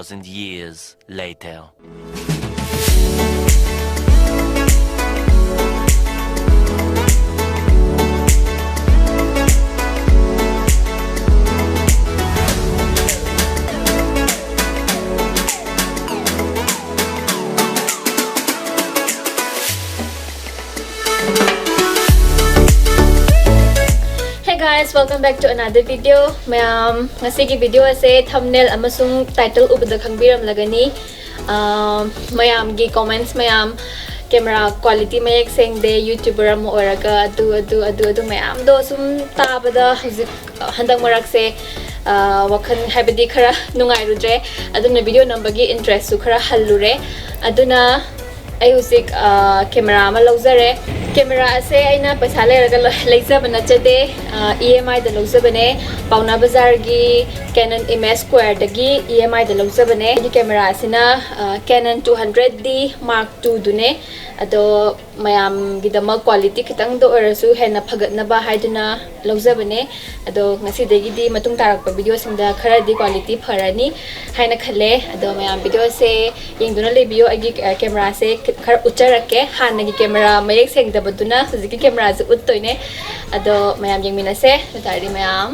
2,000 years later. Guys, welcome back to another video. Mayam ngasi ki video ase thumbnail amasung title ubada khangbiram lagani. Mayam gi comments mayam camera quality mayak seng de YouTuber mo oraga adu mayam do sum tabada handang marak se wakhan habidi khara nungai rudre aduna video number gi interest su khara hallure aduna ai husik camera ma lawzare camera ase aina paisa leraga leizabana chade EMI da lawzabane pauna bazar gi Canon image square dagi EMI da lawzabane gi camera asina Canon 200D Mark II dune ado mayam gi dama quality kitang do orasu hena phagatna ba haiduna lawzabane ado ngasi degi di matung tarakpa video singda khara di quality pharani haina khale ado mayam video se yengduna lebiyo agi camera se khara ucharake hana gi camera mayek seng da baduna huziki camera zu uttoine ado mayam yengmina se tari mayam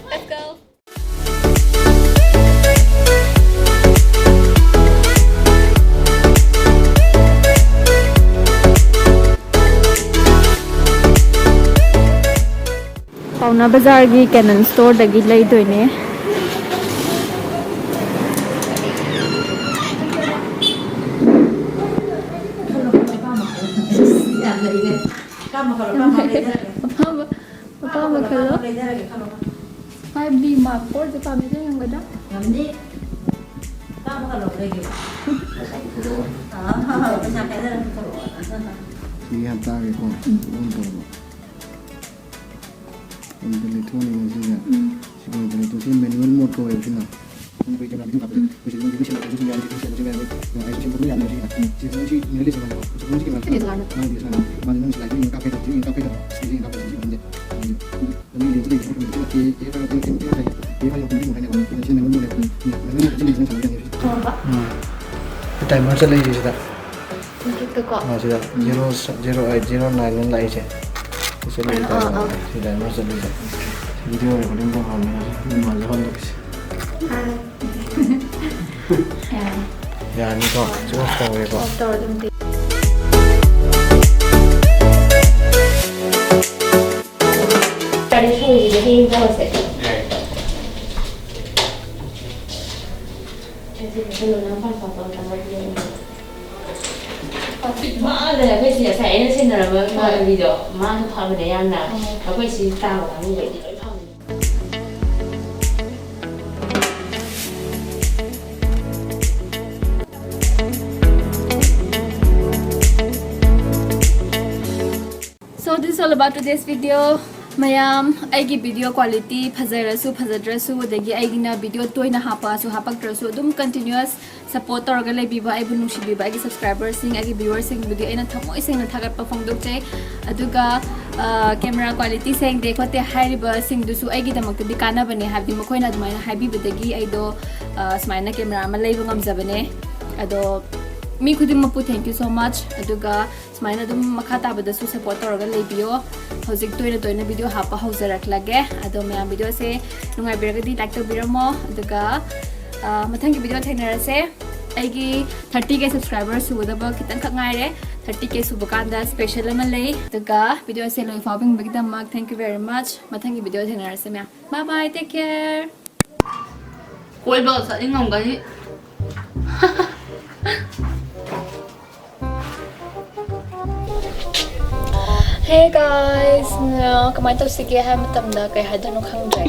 let's go. Pauna Bazaar gi Canon store dagi lay doine Five Mark IVจะpamit na yung gada. Hindi. Tama ka lang lagi. Masakit na lang ito. Sige, hantake ko. Ganito ni siya. Siguro ganito siya manual mode ko yun siya. Kung pwede natin kapit. Kasi kung hindi siya siya ay siya po yan siya. Siguro siya nilis naman. Siguro siya naman. Hindi sana. Manong sila yung kapit sige yung kapit hindi. Kami dito dito kita natin kita saya. Kita yung kundi mo kanya kung siya naman muna. Naman siya din sa kanya. Timer sa lagi siya. Ito ko. Siya 00809 lang siya. Sila mo sa lisa. Video recording ko kami. Malahon lang siya. Yan ito. Sumas ko ito. Tadi suwi jadi bawa set. Jadi kalau nampak apa tambah dia. Mà là cái gì xảy nó xin là mà video mà nó phao để ăn là nó cái gì tao là như vậy thì phải phao. So this is all about today's video. Mayam aigi video quality phajarasu phajadrasu degi aigina video toina hapa su hapaktrasu dum continuous support torga leibiba aibu nusibiba aigi subscribers sing aigi viewers sing video aina thamoi sing na thagat perform dokche aduga camera quality sing dekhote hairiba sing dusu aigi damak di kana bane habi makoina dumaina habi bedagi aido smaina camera ma leibu ngamjabane ado mi khudin mapu thank you so much aduga smaina dum makhata badasu support torga leibiyo hojik toina video hapa haujarak lage ado me video se nungai beragadi like to biramo aduga mathangi video thainarase aigi 30k subscribers sudaba kitang khangaire 30k subakanda special amalei aduga video se loi fawing bigdam mark thank you very much mathangi video thainarase me bye bye take care Koi ba sa ingam gani. Hey guys, kamay to sige ha matamda kay hadano khang dai.